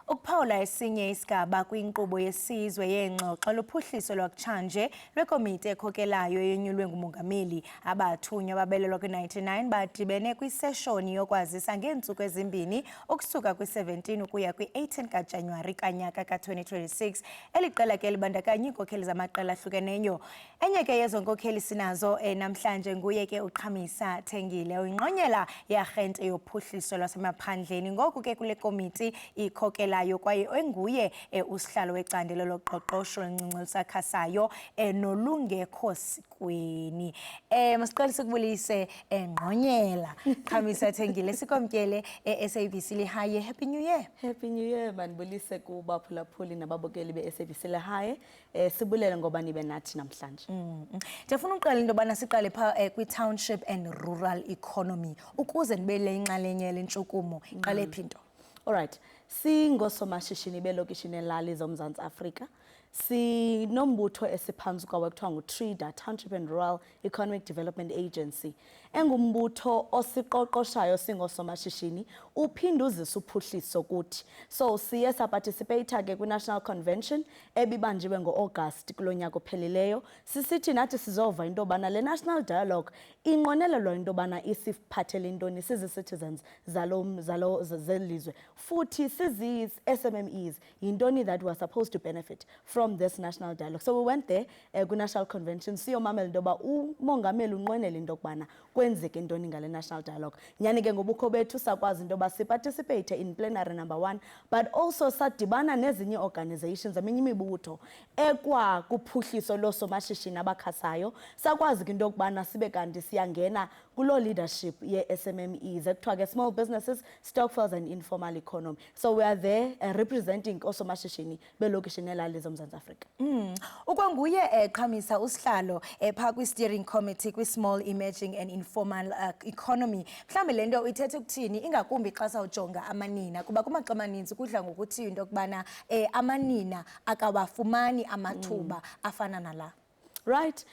Ukuphawula esinye isigaba kwinkqubo yesizwe yeengxoxo lophuhliso lwakutshanje lwekomiti ekhokelayo eyenyulwe ngumongameli. Abathunywa ababelelwa kwi-99 badibene kwiseshoni yokwazisa ngeentsuku ezimbini ukusuka kwi-17 ukuya kwi-18 kaJanuwari kanyaka ka-2026. Eli qela ke libandakanya iinkokheli zamaqela ahlukeneyo. Enye ke yezo nkokheli sinazo namhlanje nguye ke uQhamisa Thengile, uyinqonyela yarhente yophuhliso lwasemaphandleni. Ngoku ke kule komiti ikhokelayo kwaye enguye usihlalo wecandelo loqoqosho oluncinci olusakhasayo nolungekho sikweni. Masiqalise ukubulise Ngqonyela Qhamisa Thengile, sikomkele SABC Lihaye. Happy New Year. Happy New Year, manibulise kubaphulaphuli nababukeli be-SABC Lihaye. Sibulele ngoba nibe nathi namhlanje. Ndiyafuna uqala into yobana siqale phaa kwi-township and rural economy ukuze ndibe le inxalenye lentshukumo. Iqale phi into? Alright, singosomashishini belokishini elali zoMzantsi Afrika. Sinombutho esiphantsi kwawo ekuthiwa nguTRIDA, Township and Rural Economic Development Agency. Engumbutho osiqoqoshayo singosomashishini, uphinde uzisa uphuhliso kuthi. So siye saparticipate ke kwi-National Convention ebibanjiwe ngo-August kulo nyaka ophelileyo. Sisithi nathi sizova into yobana le National Dialogue inqwenelelwa into yobana isiphathele intoni sizi-citizens zelizwe. Futhi sizi-SMMEs, yintoni that were supposed to benefit from this National Dialogue. So we went there kwi-National Convention siyomamela into yoba umongameli unqwenela into yokubana kwenzeke intoni ngale National Dialogue. Nyani ke ngobukho bethu sakwazi into yoba siparticipate in plenary number 1, but also sadibana nezinye organizations, eminye imibutho ekwa kuphuhliso loosomashishini abakhasayo. Sakwazi ke into yokubana sibe kanti siyangena kulo leadership ye-SMMEs ekuthiwa ke small businesses, stokvels and informal economy. So we are there representing oosomashishini belokishini elali zoMzantsi Afrika. Ukwanguye Qhamisa usihlalo phaa kwi-steering committee kwi-small emerging and informal economy. Mhlawumbi le nto ithethe ukuthini ingakumbi xa sawujonga amanina, kuba kumaxa amaninzi kudla ngokuthi into yokubana amanina akawafumani amathuba afana nala. Right,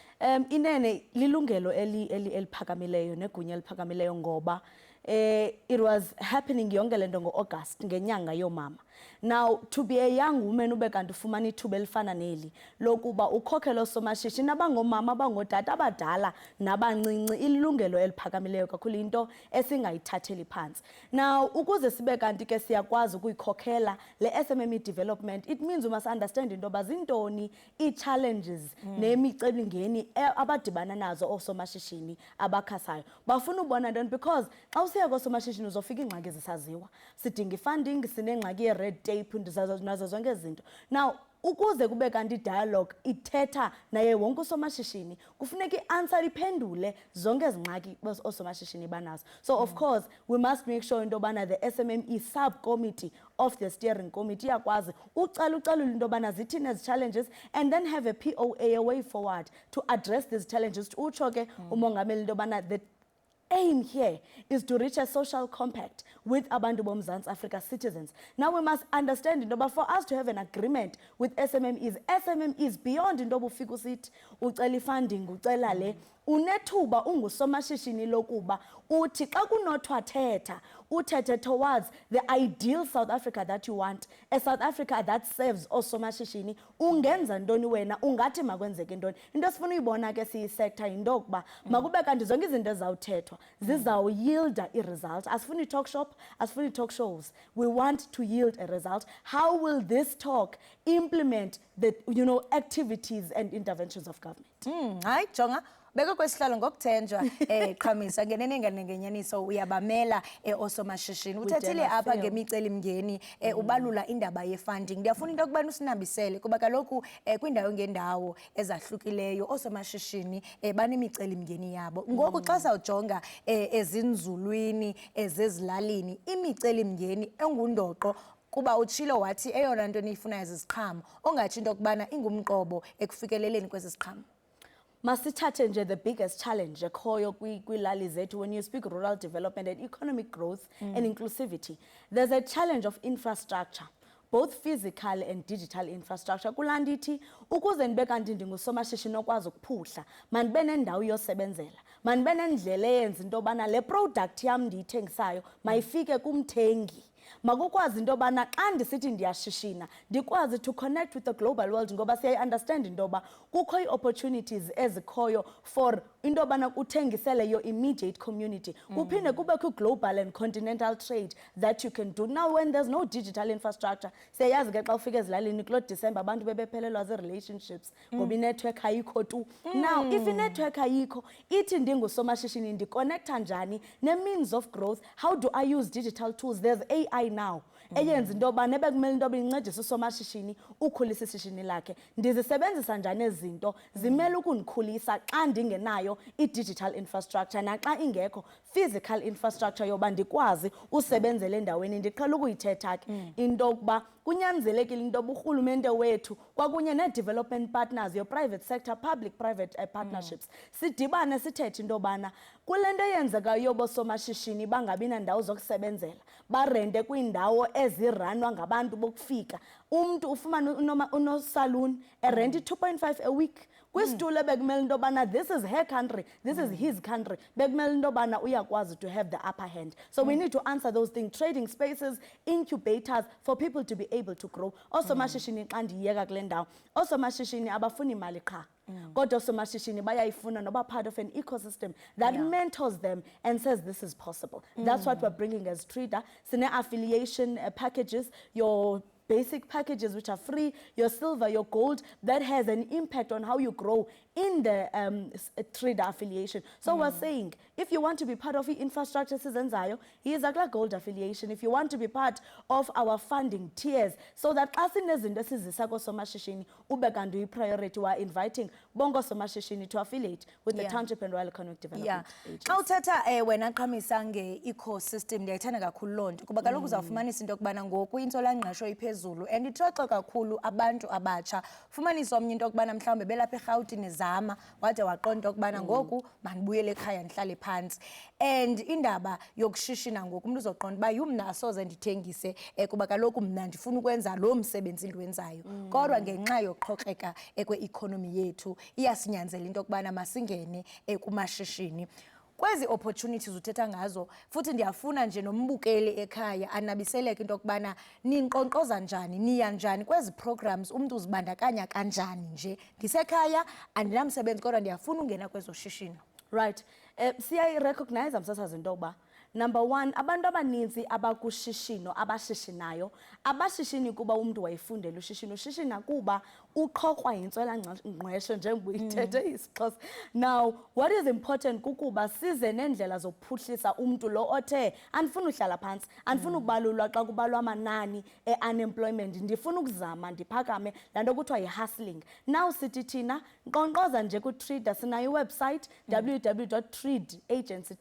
inene lilungelo eliphakamileyo negunya eliphakamileyo ngoba it was happening yonke lento ngo-August ngenyanga yoomama. Now, to be a young woman ube kanti ufumana ithuba elifana neli lokuba ukhokhele oosomashishini abangomama abangootata abadala nabancinci, ilungelo eliphakamileyo kakhulu, into esingayithatheli phantsi. Now, ukuze sibe kanti ke siyakwazi ukuyikhokhela le SMME development, it means we must understand into yoba zintoni ii-challenges nemicelimngeni abadibana nazo oosomashishini abakhasayo. Bafuna ubona ntoni because xa usiya koosomashishini uzofika iingxaki zisaziwa. Sidinga i-funding, sinengxaki ye-red tape, nazo zonke izinto. Now, ukuze kube kanti dialogue ithetha naye wonke usomashishini, kufuneka i-answer iphendule zonke ezingxaki oosomashishini banazo. So of course we must make sure into yobana the SMME subcommittee of the steering committee iyakwazi ucalula into yobana zithini ezi challenges and then have a POA, a way forward to address these challenges. Utsho ke umongameli into yobana the aim here is to reach a social compact with abantu boMzantsi Africa citizens. Now we must understand into yoba for us to have an agreement with SMMEs beyond into yoba ufika usithi ucela i-funding, ucela le, unethuba ungusomashishini lokuba uthi xa kunothwa thetha uthethe towards the ideal South Africa that you want, a South Africa that serves oosomashishini. Ungenza ntoni wena, ungathi makwenzeke ntoni. Into esifuna uyibona ke siyi-sector yinto yokuba makube kanti zonke izinto ezizawuthethwa zizawuyilda i-result. Asifuni i-talk shop, asifuni i-talk shows. We want to yield a result. How will this talk implement the activities and interventions of government? Hayi jonga beka kwesihlalo ngokuthenjwa Qhamisa ngenene ngenyaniso uyabamela oosomashishini. Uthethile apha ngemicelimngeni ubalula indaba ye-funding. Ndiyafuna into yokubana usinambisele kuba kaloku kwindawo ngendawo ezahlukileyo oosomashishini banemicelimngeni yabo. Ngoku xa sawujonga ezinzulwini ezezilalini imicelimngeni engundoqo, kuba utshilo wathi eyona nto niyifunayo ziziqhamo, ongatsho into yokubana ingumqobo ekufikeleleni kwezi ziqhamo. Masithathe nje the biggest challenge ekhoyo kwiilali zethu when you speak rural development and economic growth and inclusivity. There's a challenge of infrastructure, both physical and digital infrastructure. Kulaa nto ithi ukuze ndibe kanti ndingusomashishini okwazi ukuphuhla, mandibe nendawo yosebenzela, mandibe nendlela eyenza into yobana le product yam ndiyithengisayo mayifike kumthengi. makukwazi into yobana xa ndisithi ndiyashishina ndikwazi to connect with the global world ngoba siyayi-understand into yoba kukho ii-opportunities ezikhoyo for into yobana uthengisele your immediate community kuphinde kubekho i-global and continental trade that you can do. Now when there's no digital infrastructure, siyayazi ke xa ufika ezilalini kulo December abantu bebephelelwa zii-relationships ngoba inetwork ayikho tu. Now if inetwork ayikho ithi ndingusomashishini ndiconnecta njani ne-means of growth. How do I use digital tools? There's AI now eyenza into yobana ebekumele into yoba incedise usomashishini ukhulisa ishishini lakhe. Ndizisebenzisa njani ezi zinto zimele ukundikhulisa xa ndingenayo i-digital infrastructure naxa ingekho physical infrastructure yoba ndikwazi usebenzele endaweni. Ndiqhela ukuyithetha ke into yokuba kunyanzelekile into yoba urhulumente wethu kwakunye nee-development partners, your private sector, public-private partnerships, sidibane sithethe into yobana kule nto eyenzekayo yoba oosomashishini bangabi nandawo zokusebenzela barente kwiindawo eziranwa ngabantu bokufika. Umntu ufumana unosaluni erenti 2.5 a week kwisitulo bekumele into yobana this is her country, this is his country, bekumele into yobana uyakwazi to have the upper hand. So we need to answer those things, trading spaces, incubators for people to be able to grow. Oosomashishini xa ndiyeka kule ndawo, oosomashishini abafuni imali qha kodwa oosomashishini bayayifuna noba part of an ecosystem that mentors them and says this is possible. That's what we're bringing as Trida. Sine-affiliation packages, your basic packages which are free, your silver, your gold, that has an impact on how you grow in the trader affiliation. So we're saying, if you want to be part of the infrastructure sizenzayo, here's a gold affiliation. If you want to be part of our funding tiers, so that as in as indesizisa somashishini, ubekandu priority, we're inviting bongo somashishini to affiliate with the Township and Royal Economic Development Agency. Xa uthetha wena qhamisa nge-ecosystem ndiyayithanda kakhulu loo nto kuba kaloku uzawufumanisa into yokubana ngoku intswelangqesho iphezulu and ithwaxa kakhulu abantu abatsha. Fumanisa omnye into yokubana mhlawumbe belapha eRhawutini zama wade waqonda into yokubana ngoku mandibuyele ekhaya ndihlale phantsi. And indaba yokushishina ngoku umntu uzoqonda uba yumna asoze ndithengise kuba kaloku mna ndifuna ukwenza loo msebenzi ndiwenzayo. Kodwa ngenxa yokuqhokreka kwe-economy yethu iyasinyanzela into yokubana masingene kumashishini. Kwezi opportunities uthetha ngazo futhi ndiyafuna nje nombukeli ekhaya anabiseleke into yokubana ninkqonkqoza njani, niya njani kwezi programs, umntu uzibandakanya kanjani nje ndisekhaya andinamsebenzi kodwa ndiyafuna ungena kwezo shishino. Right. Siyayi-recognize msasazi into yokuba number one, abantu abaninzi abakushishino abashishinayo abashishini kuba umntu wayifundela ushishino, ushishina kuba uqhokrwa yintswelangqesho njengoba ithethe isiXhosa. Now what is important kukuba size nendlela zophuhlisa umntu lo othe andifuna uhlala phantsi, andifuna ukubalulwa xa kubalwa amanani e-unemployment, ndifuna ukuzama ndiphakame laa nto kuthiwa yi-hustling. Now sithi thina nkqonkqoza nje kuTrida, sinayo iwebsite www.tredagency,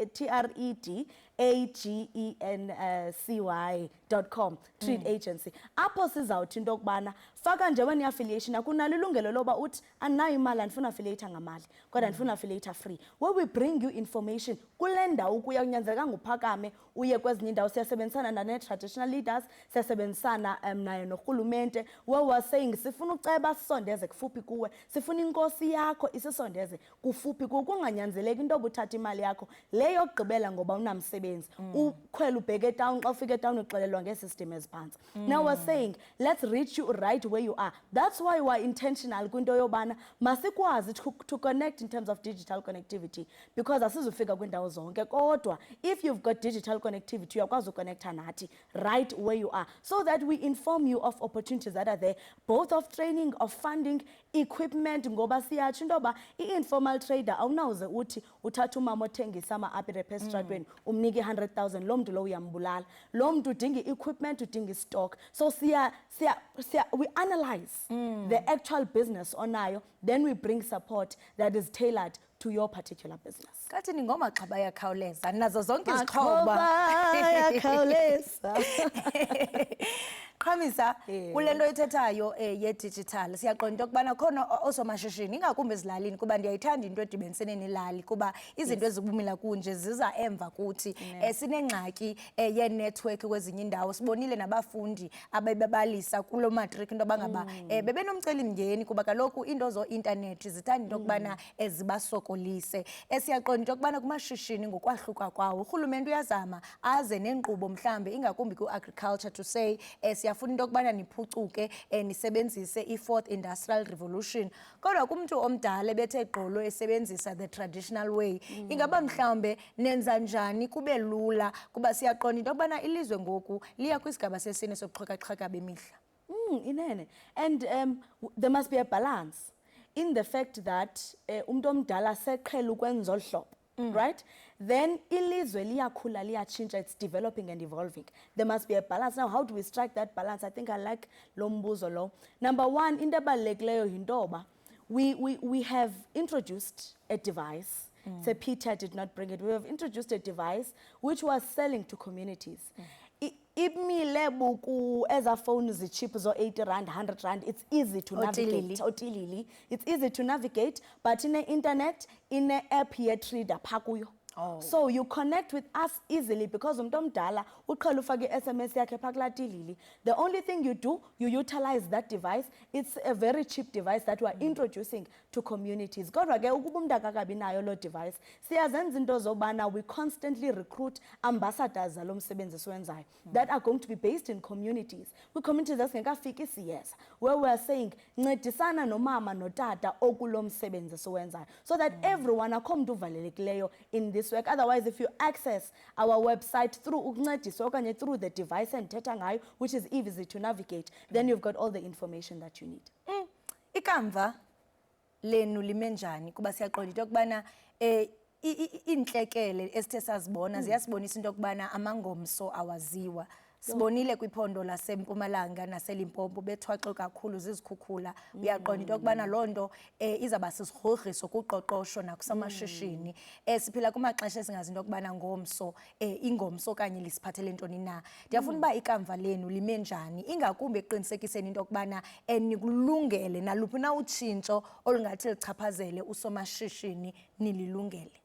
TREDAGENCY.com, Trade Agency. Apho sizawuthi into yokubana faka nje wena affiliation akunalo ilungelo loba uthi andinayo imali andifuna affiliate ngamali kodwa andifuna affiliate free. Where we bring you information kule ndawo ukuya kunyanzelekanga uphakame uye kwezinye indawo. Siyasebenzisana nee-traditional leaders, siyasebenzisana naye norhulumente, where we're saying sifuna uceba sisondeze kufuphi kuwe, sifuna inkosi yakho isisondeze kufuphi kuwe, kunganyanzeleki into yoba uthatha imali yakho le yokugqibela ngoba unamsebenzi ukhwela ubheke etown, xa ufika etown uxelelwa ngeesystem eziphantsi. Now we're saying let's reach you right where you are. That's why we're intentional kwinto yobana masikwazi to connect in terms of digital connectivity, because asizufika kwindawo zonke kodwa if you've got digital connectivity uyakwazi uconnecta nathi right where you are, so that we inform you of opportunities that are there, both of training, of funding, equipment. Ngoba siyatsho into yoba i-informal trader awunawuze uthi uthatha umama othengisa ama-apirep esitratweni umnike 100,000, loo mntu lo uyambulala. Loo mntu udinga i-equipment, udinga i-stock. So we analyze the actual business onayo, then we bring support that is tailored to your particular business. Kathi ningomaxhoba ayakhawuleza nazo zonke izixhoba. Ayakhawuleza. Qhamisa, Yeah. kule nto ethethayo ye-digital siyaqonda into yokubana khona oosomashishini ingakumbi ezilalini kuba ndiyayithanda into edibenisene nelali kuba izinto ezibumila kunje ziza emva kuthi. Sinengxaki yenetwork kwezinye indawo, sibonile nabafundi abebebalisa kulo matric into abangaba bebenomcelimngeni kuba kaloku into zo-intanethi zithanda into yokubana zibasokolise. Siyaqonda into yokubana kumashishini ngokwahluka kwawo urhulumente uyazama aze nenkqubo mhlambe ingakumbi ku-agriculture to say siyafuna into yokubana niphucuke nisebenzise i-4th industrial revolution. Kodwa kumntu omdala ebethe gqolo esebenzisa the traditional way, ingaba mhlambe nenza njani kube lula kuba siyaqonda into yokubana ilizwe ngoku liya kwisigaba sesine sobuxhakaxhaka bemihla. Inene. And there must be a balance in the fact that umuntu omdala seqhela ukwenza olu hlobo. Right? Then ilizwe liyakhula liyatshintsha, it's developing and evolving. There must be a balance. Now, how do we strike that balance? I think I like lo mbuzo lo. Number one, into ebalulekileyo yinto we have introduced a device. So Peter did not bring it. We have introduced a device which was selling to communities. Imile buku eza phone cheap zo 80 rand, 100 rand. It's easy to navigate. Otilili. It's easy to navigate, but in the internet, in the app here trader pakuyo. So you connect with us easily because umdomdala uqhela ufake SMS yakhe phakulatilili. The only thing you do, you utilize that device. It's a very cheap device that we are introducing to communities. Kodwa ke ukuba umntu akakabi nayo lo device, siyazenza into zobana we constantly recruit ambassadors zalo msebenzi siwenzayo that are going to be based in communities. We communities esingekafiki siyeza where we are saying ncedisana nomama notata okulo msebenzi siwenzayo so that everyone akho mntu uvalelekileyo in this work. Otherwise, if you access our website through through the device and thetha ngayo, which is easy to navigate, then you've got all the information that you need. Ikamva lenu limenjani kuba siyaqonda into yokubana inhlekele esithe sazibona ziyasibonisa into yokubana amangomso awaziwa. Sibonile kwiphondo laseMpumalanga naseLimpopo bethwaxwe kakhulu zizikhukhula. Uyaqonda into yokubana loo nto izaba sisigrogriso kuqoqosho nakusamashishini. Siphila kumaxesha esingazi into yokubana ngomso ingomso okanye lisiphathele ntoni na. Ndiyafuna uba ikamva lenu lime njani ingakumbi eqinisekiseni into yokubana nikulungele naluphi na utshintsho olungathi lichaphazele usomashishini nililungele.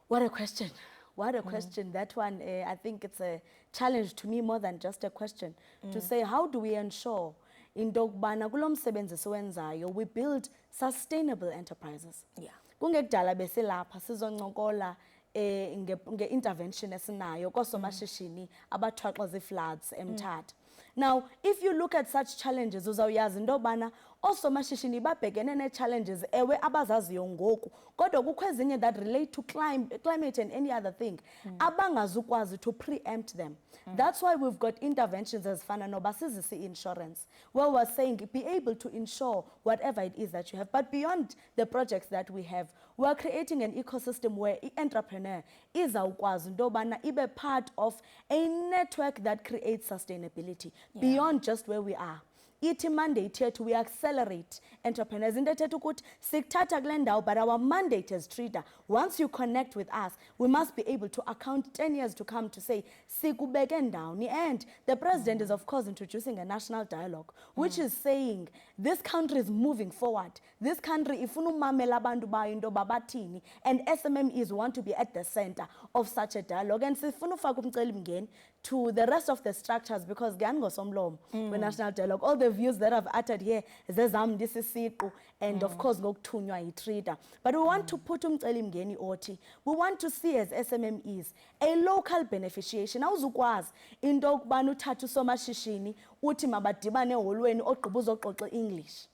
What a question. What a question. That one, I think it's a challenge to me more than just a question. To say, how do we ensure in Dogbana kulom sebenzi siwenzayo we build sustainable enterprises? Yeah. Kungekudala besilapha sizoncokola nge-intervention esinayo koosomashishini abathwaxwa zii-floods eMthatha. Now, if you look at such challenges, uzawuyazi into yobana oosomashishini babhekene nee-challenges ewe abazaziyo ngoku kodwa kukho ezinye that relate to climate and any other thing abangazukwazi to preempt them. That's why we've got interventions ezifana nobasizisi insurance where we're saying be able to insure whatever it is that you have. But beyond the projects that we have, we're creating an ecosystem where entrepreneur izawukwazi into yobana ibe part of a network that creates sustainability beyond just where we are. Ithi mandate yethu we accelerate entrepreneurs. Into ethetha ukuthi sikuthatha kule ndawo, but our mandate as trader, once you connect with us, we must be able to account 10 years to come to say sikubeke ndawoni. And the president is of course introducing a national dialogue which is saying this country is moving forward. This country ifuna umamela abantu bayo into babathini, and SMMEs want to be at the center of such a dialogue. And sifuna ufaka umcelimngeni to the rest of the structures because ngani ngosomlomo we national dialogue, all the views that I've uttered here zezam ndisisiqu and of course ngokuthunywa yi-trader, but we want to put umcelimngeni othi we want to see as SMMEs a local beneficiation. Awuzukwazi into yokubana uthatha usomashishini uthi mabadibane eholweni ogqiba uzoxoxa English.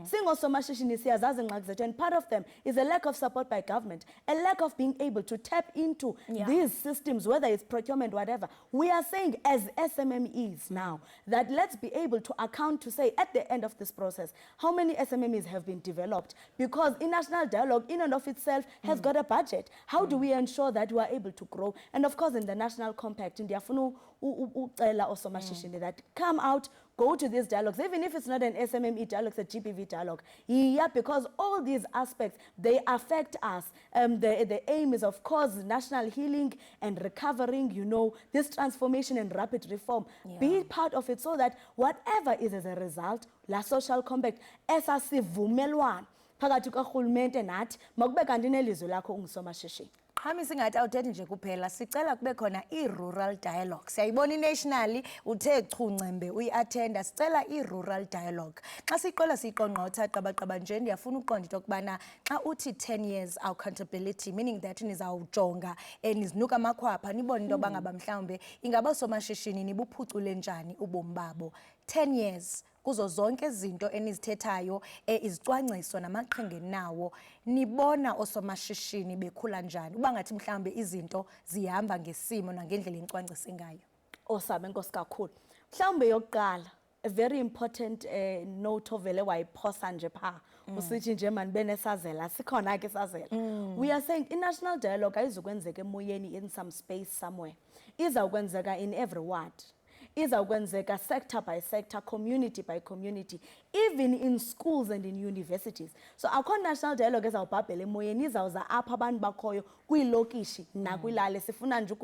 Singosomashishini siyazazi ingxaki zethu, and part of them is a lack of support by government, a lack of being able to tap into these systems, whether it's procurement, whatever. We are saying as SMMEs now that let's be able to account to say at the end of this process how many SMMEs have been developed, because in national dialogue in and of itself has got a budget. How do we ensure that we are able to grow? And of course in the national compact, ndiyafuna ucela osomashishini that come out, go to these dialogues, even if it's not an SMME dialogue, it's a GBV dialogue. Yeah, because all these aspects, they affect us. The aim is, of course, national healing and recovering, you know, this transformation and rapid reform. Be part of it so that whatever is as a result, la social compact, esasivumelwano phakathi karhulumente nathi makube kanti nelizwi lakho ungusomashishini. Hami singathi awuthethi nje kuphela sicela kube khona i-rural dialogue. Siyayibona i-nationally uthe chuncembe uyi-attenda sicela i-rural dialogue. Xa siqola siqongqotha qabaqaba nje ndiyafuna uqonda into yokubana xa uthi 10 years accountability, meaning that nizawujonga nizinuka amakhwapha nibone into yoba ngaba mhlawumbe ingaba osomashishini nibuphucule njani ubomi babo. 10 years kuzo zonke izinto enizithethayo izicwangciso namaqhinga nawo nibona osomashishini bekhula njani uba ngathi mhlawumbe izinto zihamba ngesimo nangendlela enicwangcise ngayo. Osaba enkosi kakhulu. Mhlawumbe yokuqala a very important note ovele wayiphosa nje pha usithi nje mani benesazela sikhona ke sazela. We are saying i-national dialogue ayizukwenzeka emoyeni in some space somewhere. Izawukwenzeka in every ward. Izawukwenzeka sector by sector, community by community, even in schools and in universities. So akho national dialogue ezawubhabhela emoyeni izawuza apha abantu bakhoyo kwiilokishi nakwilale sifuna nje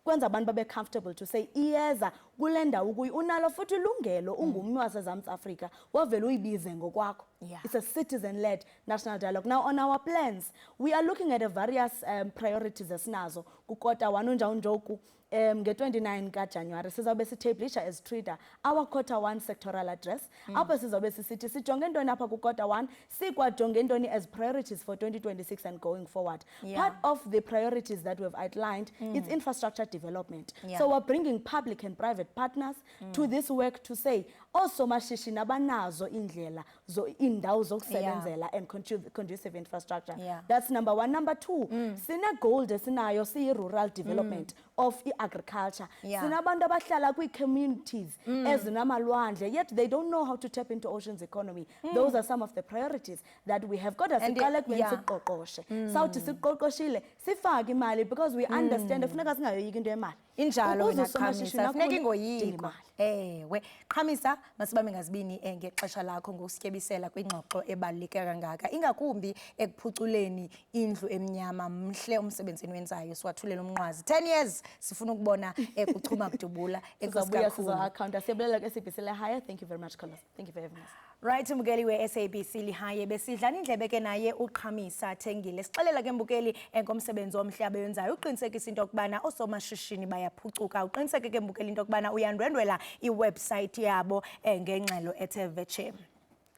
kwenza abantu babe comfortable to say iyeza kule ndawo ukuyi unalo futhi ilungelo ungummi waseZantsi Afrika wavele uyibize ngokwakho. It's a citizen-led national dialogue. Now on our plans, we are looking at various priorities esinazo kukota 1 unjawunjoku nge-29 kaJanuwari sizawube siteblisha as Trida our quarter 1 sectoral address. Apho sizawube sisithi sijonge ntoni apha kukota 1 sikwajonge ntoni as priorities for 2026 and going forward. Part of the priorities that we've outlined is infrastructure development. So we're bringing public and private partners to this work to say osomashishini abanazo indlela indawo zokusebenzela and conducive infrastructure. That's number 1. Number 2, sine goal esinayo siyi-rural development of agriculture. Sinabantu abahlala kwi-communities ezinamalwandle, yet they don't know how to tap into oceans economy. Those are some of the priorities that we have got as siqale kwenziqoqoshe. Sawuthi siqoqoshile sifake imali because we understand funeka singayoyiki into yemali. Injalo wena Qhamisa funeka ingoyikwa. Ewe Qhamisa masibambe ngazibini ngexesha lakho ngokusityebisela kwingxoxo ebaluleke kangaka ingakumbi ekuphuculeni indlu emnyama mhle umsebenzini wenzayo siwathulela umnqwazi 10 years sifuna ukubona kuchuma kudubula enkosi account asiyabulela ke-SABC Lehaya. Thank you very much Carlos. Thank you for having us. Right mbukeli we-SABC Lehaya besidlana indlebe ke naye uQhamisa Thengile sixelela ke mbukeli ngomsebenzi omhle abenzayo uqinisekisa into yokubana osomashishini bayaphucuka uqiniseke ke mbukeli into yokubana uyandwendwela iwebsite yabo ngengxelo ethe vetshe.